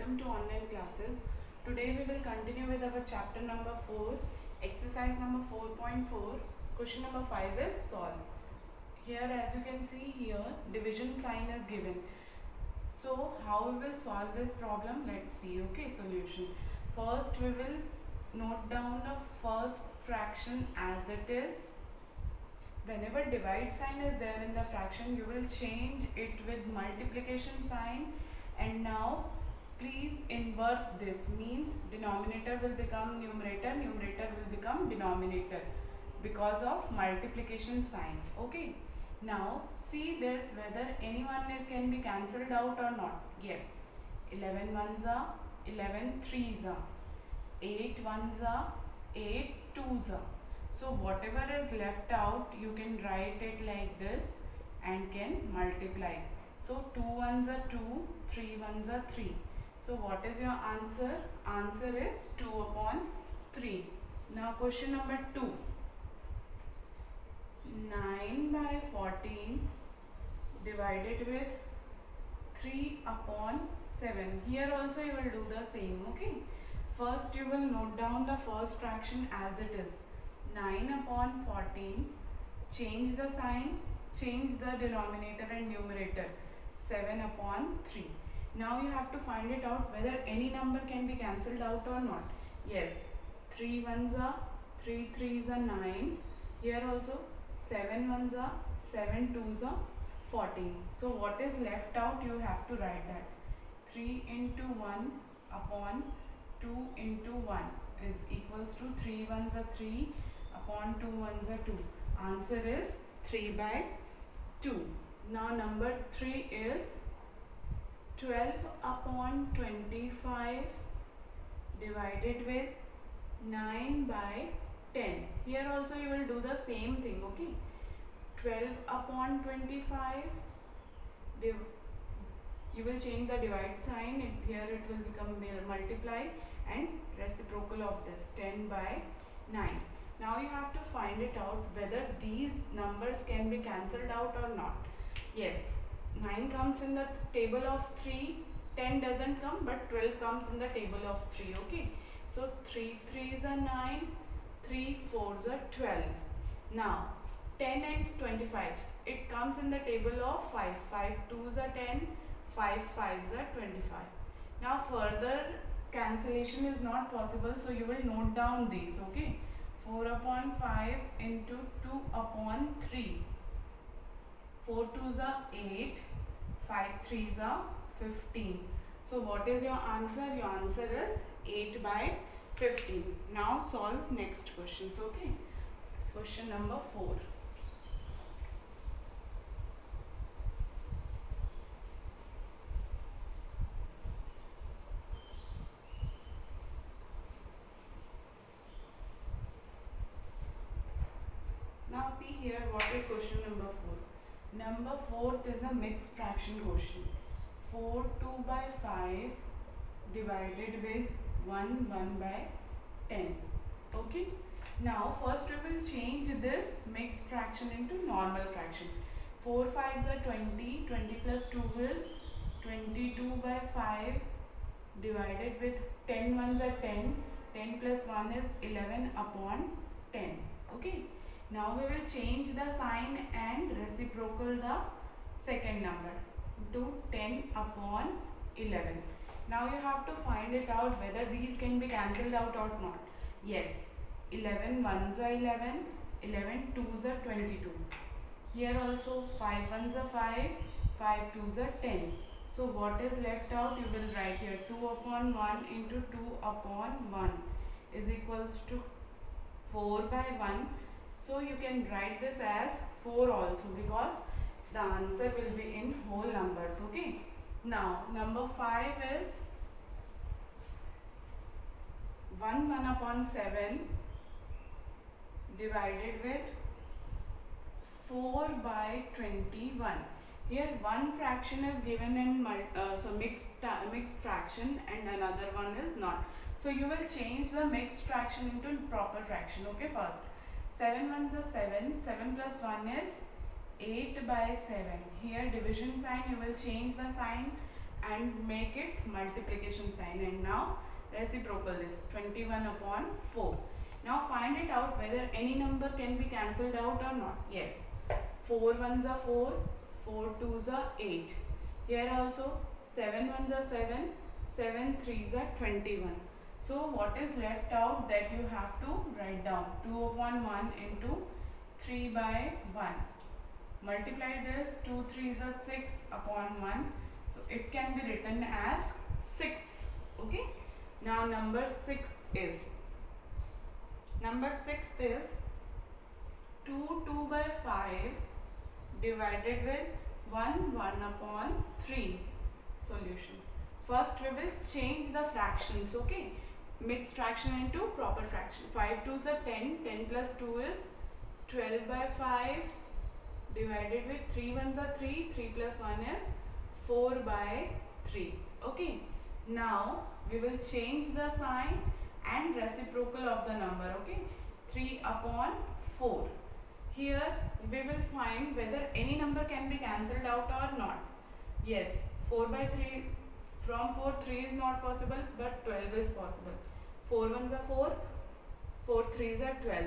welcome to online classes. Today we will continue with our chapter number 4, exercise number 4.4. Question number 5 is solve. Here as you can see here, division sign is given. So how we will solve this problem? Let's see. Okay, solution. First we will note down the first fraction as it is. Whenever divide sign is there in the fraction, you will change it with multiplication sign, and now please inverse this, means denominator will become numerator, numerator will become denominator because of multiplication sign. Okay, now see this whether any one can be cancelled out or not. Yes, 11 ones are 11 threes are, 8 ones are 8 twos are. So whatever is left out, you can write it like this and can multiply. So 2 ones are 2, 3 ones are 3. So what is your answer? Answer is 2 upon 3. Now question number 2. 9 by 14 divided with 3 upon 7. Here also you will do the same. Okay. First you will note down the first fraction as it is. 9 upon 14, change the sign, change the denominator and numerator, 7 upon 3. Now you have to find it out whether any number can be cancelled out or not. Yes, 3 ones are 3 threes are 9. Here also 7 ones are 7 twos are 14. So what is left out, you have to write that. 3 into 1 upon 2 into 1 is equals to 3 ones are 3 upon 2 ones are 2. Answer is 3 by 2. Now number 3 is 12 upon 25 divided with 9 by 10. Here also you will do the same thing. Okay, 12 upon 25, you will change the divide sign, here it will become multiply and reciprocal of this, 10 by 9. Now you have to find it out whether these numbers can be cancelled out or not. Yes, 9 comes in the table of 3, 10 doesn't come, but 12 comes in the table of 3. Okay, so 3 threes are 9, 3 fours are 12. Now 10 and 25, it comes in the table of 5, 5 twos are 10, 5 fives are 25. Now further cancellation is not possible, so you will note down these. Okay, 4 upon 5 into 2 upon 3. 4 twos are 8, 5 threes are 15. So what is your answer? Your answer is 8 by 15. Now solve next questions. Okay, question number 4. Now see here what is question number 4. Number 4th is a mixed fraction question. 4 2 by 5 divided with 1 1 by 10. Okay. Now first we will change this mixed fraction into normal fraction. 4 5s are 20. 20 plus 2 is 22 by 5 divided with 10 ones are 10. 10 plus 1 is 11 upon 10. Okay. Now we will change the sign and reciprocal the second number to 10 upon 11. Now you have to find it out whether these can be cancelled out or not. Yes, 11 ones are 11, 11 twos are 22. Here also 5 ones are 5, 5 twos are 10. So what is left out, you will write here 2 upon 1 into 2 upon 1 is equals to 4 by 1. So you can write this as 4 also, because the answer will be in whole numbers. Okay. Now number 5 is 1 upon 7 divided with 4 by 21. Here one fraction is given in mixed fraction and another one is not. So you will change the mixed fraction into proper fraction. Okay, first 7 ones are 7, 7 plus 1 is 8 by 7. Here division sign, you will change the sign and make it multiplication sign, and now reciprocal this 21 upon 4. Now find it out whether any number can be cancelled out or not. Yes, 4 ones are 4, 4 twos are 8. Here also 7 ones are 7, 7 threes are 21. So what is left out that you have to write down? 2 upon 1 into 3 by 1. Multiply this, 2 threes are 6 upon 1. So it can be written as 6. Okay. Now number 6 is 2 by 5 divided with 1 upon 3. Solution. First we will change the fractions. Okay. Mixed fraction into proper fraction. 5 twos are 10. 10 plus 2 is 12 by 5 divided with 3 ones are 3. 3 plus 1 is 4 by 3. Okay. Now we will change the sign and reciprocal of the number. Okay. 3 upon 4. Here we will find whether any number can be cancelled out or not. Yes, 4 by 3, from 4 3 is not possible, but 12 is possible. 4 ones are 4, 4 threes are 12.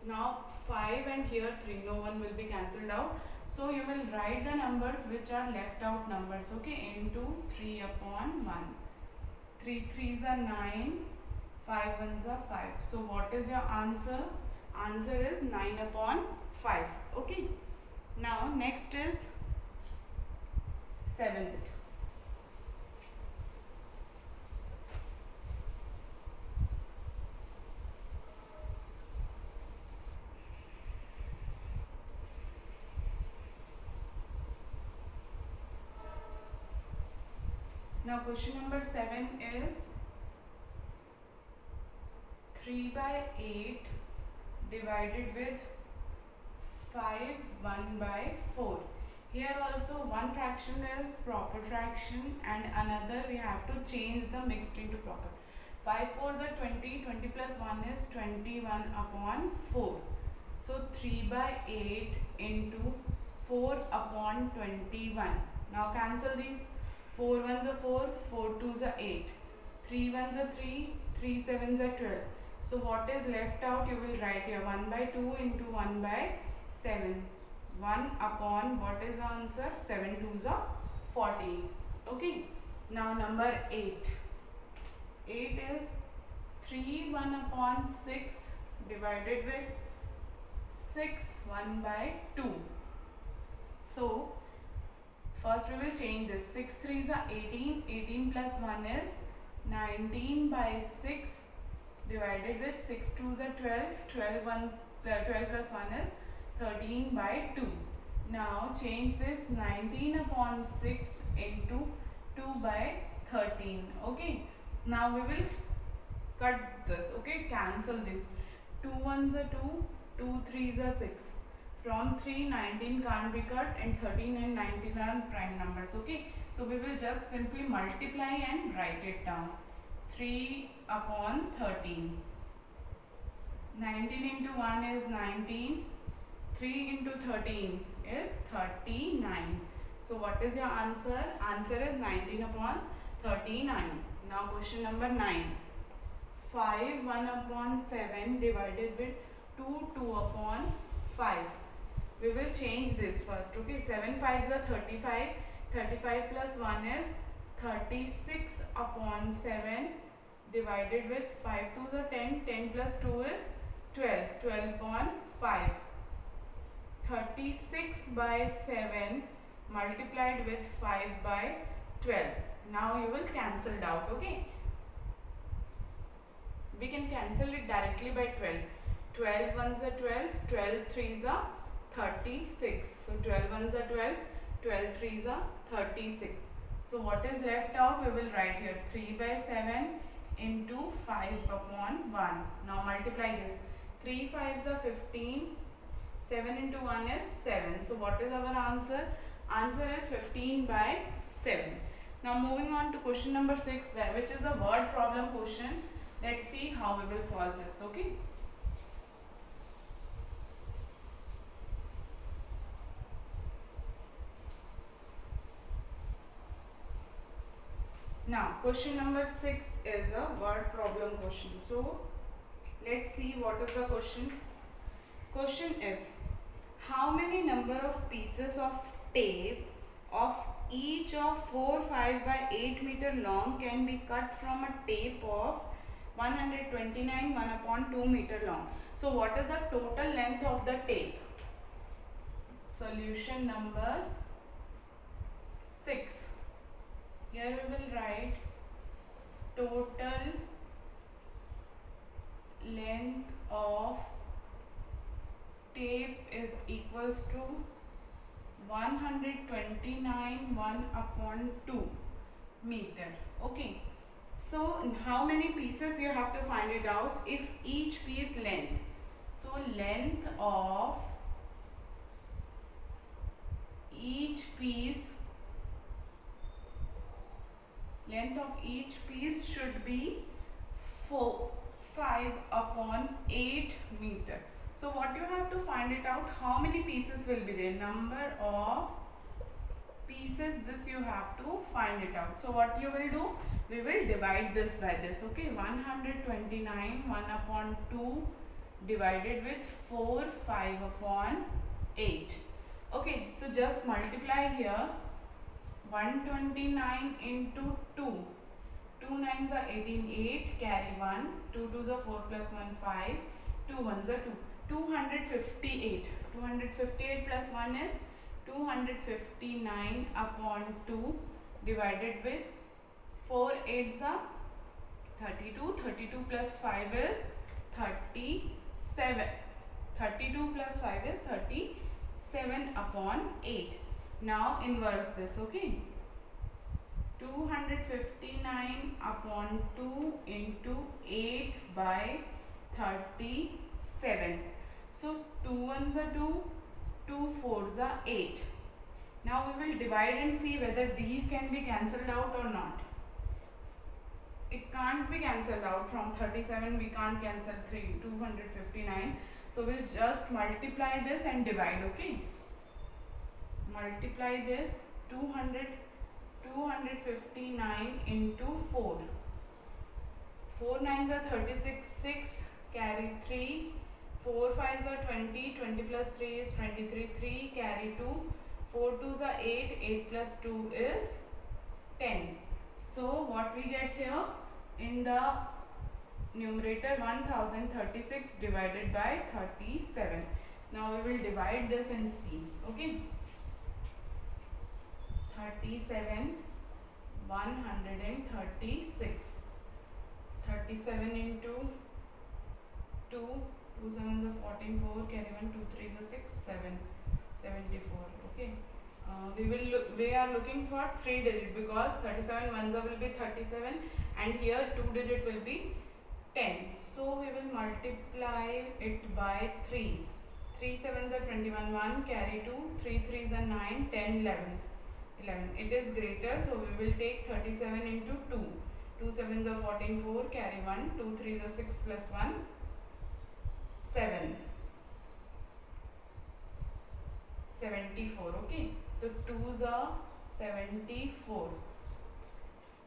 Now 5 and here 3, no one will be cancelled out. So you will write the numbers which are left out numbers. Okay, into 3 upon 1. 3 threes are 9, 5 ones are 5. So what is your answer? Answer is 9 upon 5. Okay. Now next is 7th. Now question number 7 is 3 by 8 divided with 5 1 by 4. Here also one fraction is proper fraction and another we have to change the mixed into proper. 5 fours are 20, 20 plus 1 is 21 upon 4. So 3 by 8 into 4 upon 21. Now cancel these. 4 ones are 4, 4 twos are 8. 3 ones are 3, 3 sevens are 12. So what is left out you will write here 1 by 2 into 1 by 7. 1 upon what is the answer? 7 twos are 14. Okay. Now number 8. 8 is 3 1 upon 6 divided with 6 1 by 2. So first we will change this. 6 threes are 18. 18 plus 1 is 19 by 6 divided with 6 twos are 12. 12 plus 1 is 13 by 2. Now change this 19 upon 6 into 2 by 13. Okay. Now we will cut this. Okay. Cancel this. 2 ones are 2. 2 threes are 6. From 3, 19 can't be cut and 13 and 19 are prime numbers. Okay. So we will just simply multiply and write it down. 3 upon 13. 19 into 1 is 19. 3 into 13 is 39. So what is your answer? Answer is 19 upon 39. Now question number 9. 5 1 upon 7 divided with 2 upon 5. We will change this first. Okay, 7 5s are 35. 35 plus 1 is 36 upon 7 divided with 5 2s are 10. 10 plus 2 is 12. 12 upon 5. 36 by 7 multiplied with 5 by 12. Now you will cancel it out. Okay. We can cancel it directly by 12. 12 ones are 12. 12 threes are 36. So 12 ones are 12. 12 threes are 36. So what is left out? We will write here 3 by 7 into 5 upon 1. Now multiply this. 3 5s are 15. 7 into 1 is 7. So what is our answer? Answer is 15 by 7. Now moving on to question number 6, which is a word problem question. Let's see how we will solve this. Okay. Now question number 6 is a word problem question. So let's see what is the question. Question is, how many number of pieces of tape of each of 4, 5 by 8 meter long can be cut from a tape of 129 1/2 meter long? So what is the total length of the tape? Solution number 6. Here we will write total length of tape is equals to 129 1/2 meter. Okay. So how many pieces you have to find it out if each piece length. So length of each piece should be 5/8 meter. So what you have to find it out, how many pieces will be there, number of pieces, this you have to find it out. So what you will do, we will divide this by this. Okay, 129 1/2 divided with 4 5/8. Okay, so just multiply here. 129 into 2. 2 9s are 18, 8, carry 1, 2 2s are 4 plus 1, 5, 2 1s are 2. 258. 258 plus 1 is 259/2 divided with 4 8s are 32. 32 plus 5 is 37. 32 plus 5 is 37/8. Now inverse this. Okay, 259/2 into 8 by 37. So 2 1s are 2, 2 4s are 8. Now we will divide and see whether these can be cancelled out or not. It can't be cancelled out. From 37 we can't cancel 3, 259. So we'll just multiply this and divide. Okay, multiply this. 259 into 4. 4 9s are 36, 6, carry 3, 4 5s are 20, 20 plus 3 is 23, 3, carry 2, 4 2s are 8, 8 plus 2 is 10. So what we get here in the numerator, 1036 divided by 37. Now we will divide this and see. Okay, 37 136. 37 into 2, 2 7s are 14, 4, carry 1, 2 3s are 6, 7, 74. Okay, we are looking for 3 digit because 37 ones will be 37 and here 2 digit will be 10. So we will multiply it by 3. 3 7s are 21, 1, carry 2, 3 3s are 9, 10, 11. It is greater, so we will take 37 into 2. 2 7s are 14, 4, carry 1, 2 3s are 6 plus 1, 7. 74. Okay, so 2s are 74.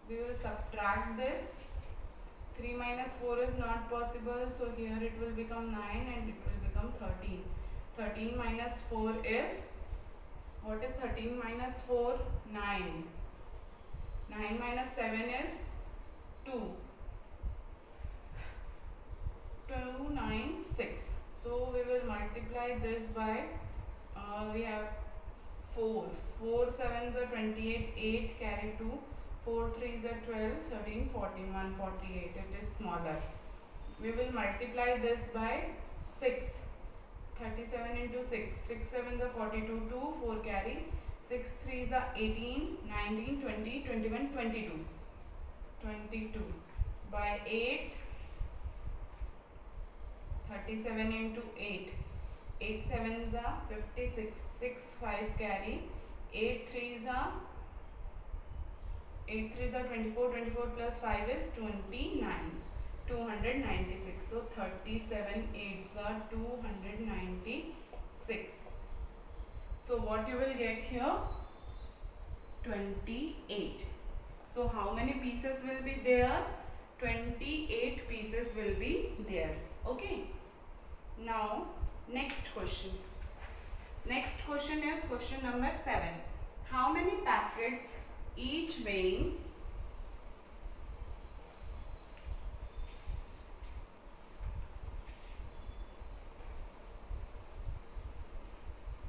We will subtract this. 3 minus 4 is not possible, so here it will become 9 and it will become 13. 13 minus 4 is, what is 13 minus 4? 9. 9 minus 7 is 2. 2 9 6. So we will multiply this by, we have 4. 4 7s are 28, 8, carry 2, 4 3s are 12, 13, 14, 148. It is smaller. We will multiply this by 6. 37 into 6. 6 7s are 42, 2, 4 carry, 6 3s are 18, 19, 20, 21, 22. 22 by 8. 37 into 8. 8 7s are 56, 6 5 carry, 8 3s are 24, 24 plus 5 is 29, 296. So 37 8s are 296. So what you will get here? 28. So how many pieces will be there? 28 pieces will be there. Okay. Now next question. Next question is question number 7. How many packets each weighing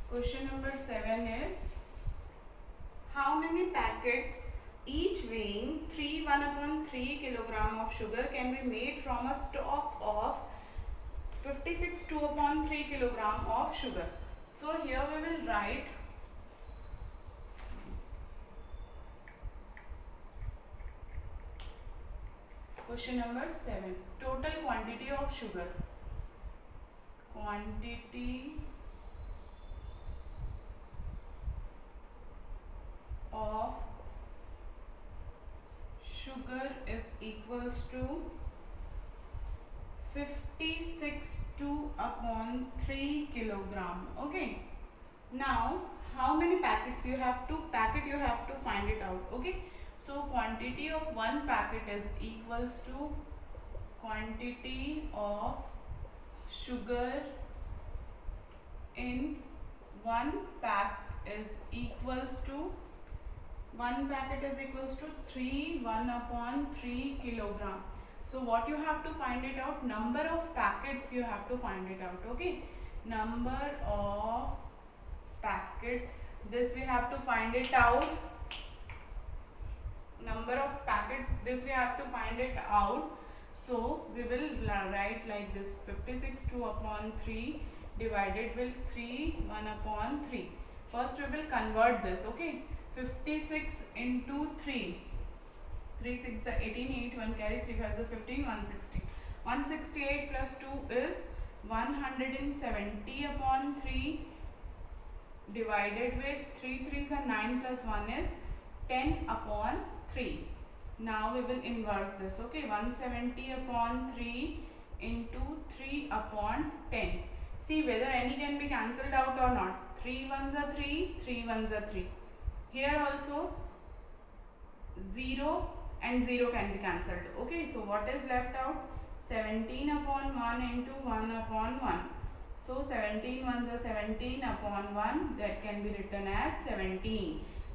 Question number 7 is how many packets each weighing 1/3 kilogram of sugar can be made from a stock of 56 2/3 kilogram of sugar. So here we will write question number 7. Total quantity of sugar. Quantity of sugar is equals to 56 2/3 kilogram. Okay. Now how many packets you have to find it out. Okay. So quantity of one packet is equals to quantity of sugar in one pack is equals to 1 packet is equals to 1/3 kilogram. So what you have to find it out? Number of packets you have to find it out. Okay. Number of packets. This we have to find it out. Number of packets. This we have to find it out. So we will write like this: 56 2/3 divided with 1/3. First we will convert this. Okay. 56 into 3. 3 6 are 18, 8 1 carry, 3 5 are 15, 160. 168 plus 2 is 170/3 divided with 3 3s are 9 plus 1 is 10/3. Now we will inverse this. Okay. 170/3 into 3/10. See whether any can be cancelled out or not. 3 1s are 3, 3 1s are 3. Here also 0 and 0 can be cancelled. Okay. So what is left out? 17/1 into 1/1. So 17 1s are 17/1. That can be written as 17.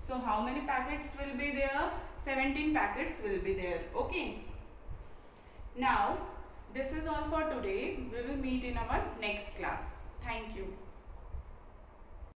So how many packets will be there? 17 packets will be there. Okay. Now this is all for today. We will meet in our next class. Thank you.